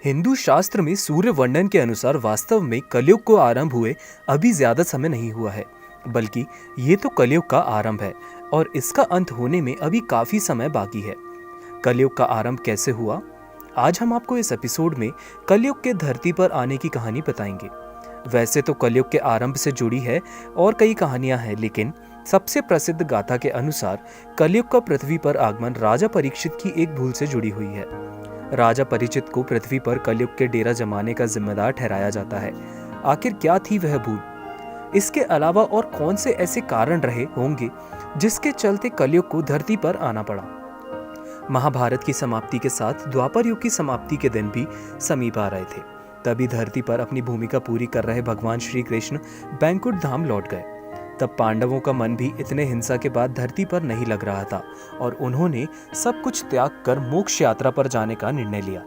हिंदू शास्त्र में सूर्य वर्णन के अनुसार वास्तव में कलयुग को आरंभ हुए अभी ज्यादा समय नहीं हुआ है, बल्कि ये तो कलयुग का आरंभ है और इसका अंत होने में अभी काफी समय बाकी है। कलयुग का आरंभ कैसे हुआ? आज हम आपको इस एपिसोड में कलयुग के धरती पर आने की कहानी बताएंगे। वैसे तो कलयुग के आरंभ से जुड़ी है और कई कहानियां हैं, लेकिन सबसे प्रसिद्ध गाथा के अनुसार कलयुग का पृथ्वी पर आगमन राजा परीक्षित की एक भूल से जुड़ी हुई है। राजा परीक्षित को पृथ्वी पर कलयुग के डेरा जमाने का जिम्मेदार ठहराया जाता है। आखिर क्या थी वह भूल? इसके अलावा और कौन से ऐसे कारण रहे होंगे जिसके चलते कलयुग को धरती पर आना पड़ा? महाभारत की समाप्ति के साथ द्वापर युग की समाप्ति के दिन भी समीप आ रहे थे। तभी धरती पर अपनी भूमिका पूरी कर रहे भगवान श्री कृष्ण बैंकुट धाम लौट गए। तब पांडवों का मन भी इतने हिंसा के बाद धरती पर नहीं लग रहा था और उन्होंने सब कुछ त्याग कर मोक्ष यात्रा पर जाने का निर्णय लिया।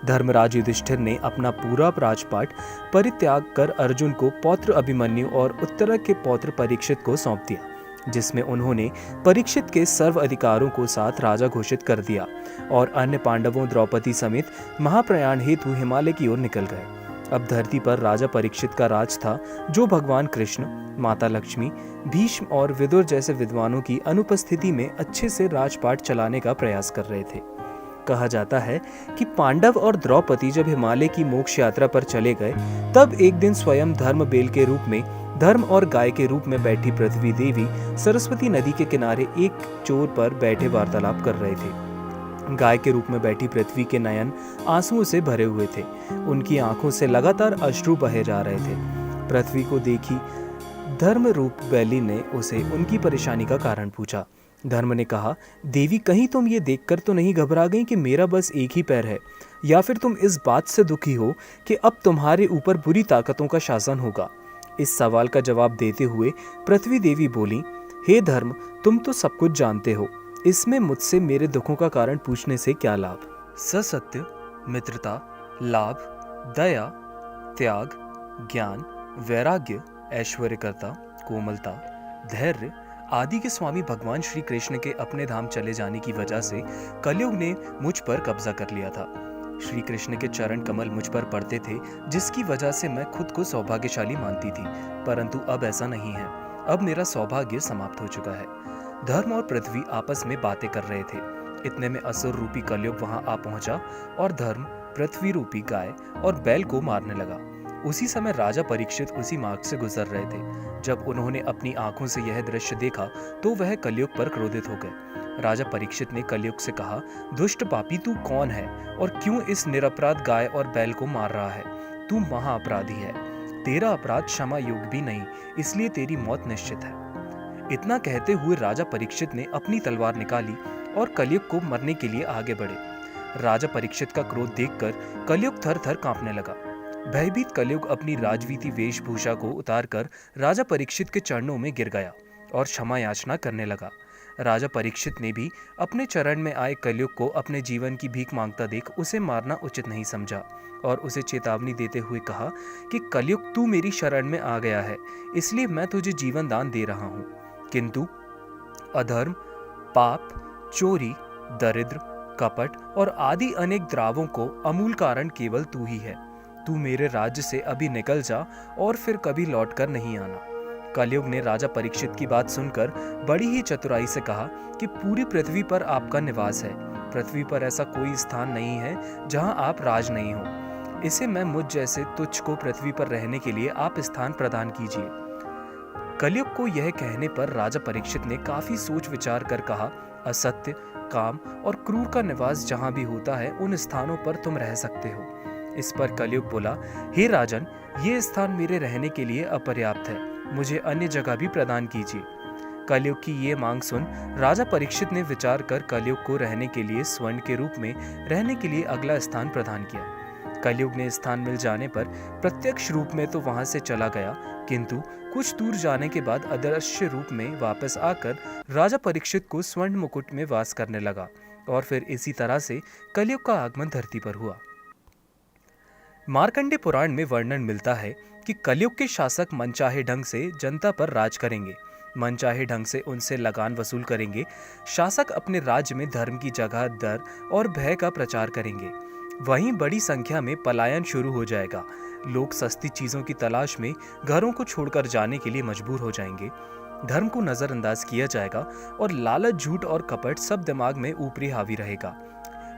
धर्मराज युधिष्ठिर ने अपना पूरा राजपाट परित्याग कर अर्जुन को पौत्र अभिमन्यु और उत्तरा के पौत्र परीक्षित को सौंप दिया, जिसमें उन्होंने परीक्षित के सर्व अधिकारों को साथ राजा घोषित कर दिया और अन्य पांडवों द्रौपदी समेत महाप्रयाण हेतु हिमालय की ओर निकल गए। अब धरती पर राजा परीक्षित का राज था, जो भगवान कृष्ण, माता लक्ष्मी, भीष्म और विदुर जैसे विद्वानों की अनुपस्थिति में अच्छे से राजपाट चलाने का प्रयास कर रहे थे। कहा जाता है कि पांडव और द्रौपदी जब हिमालय की मोक्ष यात्रा पर चले गए, तब एक दिन स्वयं धर्म बेल के रूप में, धर्म और गाय के रूप में बैठी पृथ्वी देवी सरस्वती नदी के किनारे एक चोर पर बैठे वार्तालाप कर रहे थे। गाय के रूप में बैठी पृथ्वी के नयन आंसुओं से भरे हुए थे। उनकी आंखों से लगातार अश्रु बहे जा रहे थे। पृथ्वी को देखी धर्म रूप बैली ने उसे उनकी परेशानी का कारण पूछा। धर्म ने कहा, देवी, कहीं तुम ये देखकर तो नहीं घबरा गई कि मेरा बस एक ही पैर है, या फिर तुम इस बात से दुखी हो कि अब तुम्हारे ऊपर बुरी ताकतों का शासन होगा? इस सवाल का जवाब देते हुए पृथ्वी देवी बोली, हे धर्म, तुम तो सब कुछ जानते हो, इसमें मुझसे मेरे दुखों का कारण पूछने से क्या लाभ? सत्य, मित्रता, लाभ, दया, त्याग, ज्ञान, वैराग्य, ऐश्वर्यकर्ता, कोमलता, धैर्य आदि के स्वामी भगवान श्री कृष्ण के अपने धाम चले जाने की वजह से कलयुग ने मुझ पर कब्जा कर लिया था। श्री कृष्ण के चरण कमल मुझ पर पड़ते थे, जिसकी वजह से मैं खुद को सौभाग्यशाली मानती थी, परंतु अब ऐसा नहीं है। अब मेरा सौभाग्य समाप्त हो चुका है। धर्म और पृथ्वी आपस में बातें कर रहे थे। इतने में असुर रूपी कलयुग वहां आ पहुंचा और धर्म पृथ्वी रूपी गाय और बैल को मारने लगा। उसी समय राजा परीक्षित उसी मार्ग से गुजर रहे थे। जब उन्होंने अपनी आंखों से यह दृश्य देखा तो वह कलयुग पर क्रोधित हो गए। राजा परीक्षित ने कलयुग से कहा, दुष्ट पापी, तू कौन है और क्यों इस निरपराध गाय और बैल को मार रहा है? तू महाअपराधी है। तेरा अपराध क्षमा योग्य भी नहीं, इसलिए तेरी मौत निश्चित है। इतना कहते हुए राजा परीक्षित ने अपनी तलवार निकाली और कलयुग को मरने के लिए आगे बढ़े। राजा परीक्षित का क्रोध देखकर कलयुग थर थर कांपने लगा। भयभीत कलयुग अपनी राजवीती वेशभूषा को उतारकर राजा परीक्षित के चरणों में गिर गया और क्षमा याचना करने लगा। राजा परीक्षित ने भी अपने चरण में आए कलयुग को अपने जीवन की भीख मांगता देख उसे मारना उचित नहीं समझा और उसे चेतावनी देते हुए कहा कि कलयुग, तू मेरी शरण में आ गया है, इसलिए मैं तुझे जीवन दान दे रहा हूँ, किंतु अधर्म, पाप, चोरी, दरिद्र, कपट और आदि अनेक द्रावों को अमूल कारण केवल तू ही है। तू मेरे राज्य से अभी निकल जा और फिर कभी लौटकर नहीं आना। कलयुग ने राजा परीक्षित की बात सुनकर बड़ी ही चतुराई से कहा कि पूरी पृथ्वी पर आपका निवास है। पृथ्वी पर ऐसा कोई स्थान नहीं है जहां आप राज नहीं हो। इसे मैं मुझ जैसे तुच्छ को पृथ्वी पर रहने के लिए आप स्थान प्रदान कीजिए। कलयुग को यह कहने पर राजा परीक्षित ने काफी सोच विचार कर कहा, असत्य, काम और क्रूर का निवास जहां भी होता है, उन स्थानों पर तुम रह सकते हो। इस पर कलयुग बोला, हे राजन, ये स्थान मेरे रहने के लिए अपर्याप्त है, मुझे अन्य जगह भी प्रदान कीजिए। कलयुग की ये मांग सुन राजा परीक्षित ने विचार कर कलयुग को रहने के लिए स्वर्ण के रूप में रहने के लिए अगला स्थान प्रदान किया। कलयुग ने स्थान मिल जाने पर प्रत्यक्ष रूप में तो वहां से चला गया, किंतु कुछ दूर जाने के बाद अदृश्य रूप में वापस आकर राजा परीक्षित को स्वर्ण मुकुट में वास करने लगा और फिर इसी तरह से कलयुग का आगमन धरती पर हुआ। मार्कंडे पुराण में वर्णन मिलता है कि कलयुग के शासक मनचाहे ढंग से जनता पर राज करेंगे, मनचाहे ढंग से उनसे लगान वसूल करेंगे। शासक अपने राज्य में धर्म की जगह डर और भय का प्रचार करेंगे। वहीं बड़ी संख्या में पलायन शुरू हो जाएगा। लोग सस्ती चीजों की तलाश में घरों को छोड़कर जाने के लिए मजबूर हो जाएंगे। धर्म को नजरअंदाज किया जाएगा और लालच, झूठ और कपट सब दिमाग में ऊपरी हावी रहेगा।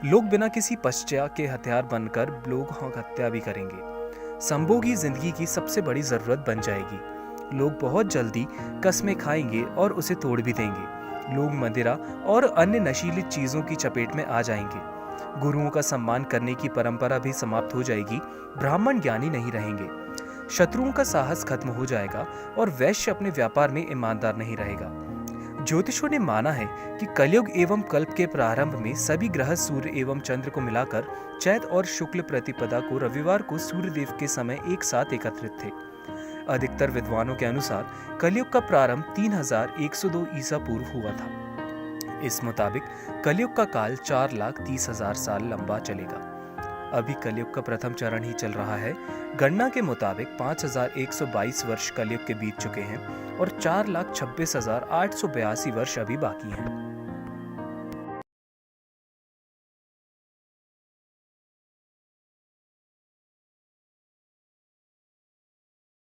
लोग बिना किसी पश्चात के हथियार बनकर लोग हत्या भी करेंगे। संभोग ही जिंदगी की सबसे बड़ी जरूरत बन जाएगी। लोग बहुत जल्दी कस्में खाएंगे और उसे तोड़ भी देंगे। लोग मदिरा और अन्य नशीली चीजों की चपेट में आ जाएंगे। गुरुओं का सम्मान करने की परंपरा भी समाप्त हो जाएगी। ब्राह्मण ज्ञानी नहीं रहेंगे। शत्रुओं का साहस खत्म हो जाएगा और वैश्य अपने व्यापार में ईमानदार नहीं रहेगा। ज्योतिषों ने माना है कि कलयुग एवं कल्प के प्रारंभ में सभी ग्रह सूर्य एवं चंद्र को मिलाकर चैत और शुक्ल प्रतिपदा को रविवार को सूर्यदेव के समय एक साथ एकत्रित थे। अधिकतर विद्वानों के अनुसार कलयुग का प्रारंभ 3102 ईसा पूर्व हुआ था। इस मुताबिक कलयुग का काल 4,30,000 साल लंबा चलेगा। अभी कलयुग का प्रथम चरण ही चल रहा है। गणना के मुताबिक 5,122 वर्ष कलयुग के बीत चुके हैं और 4,26,882 वर्ष अभी बाकी हैं।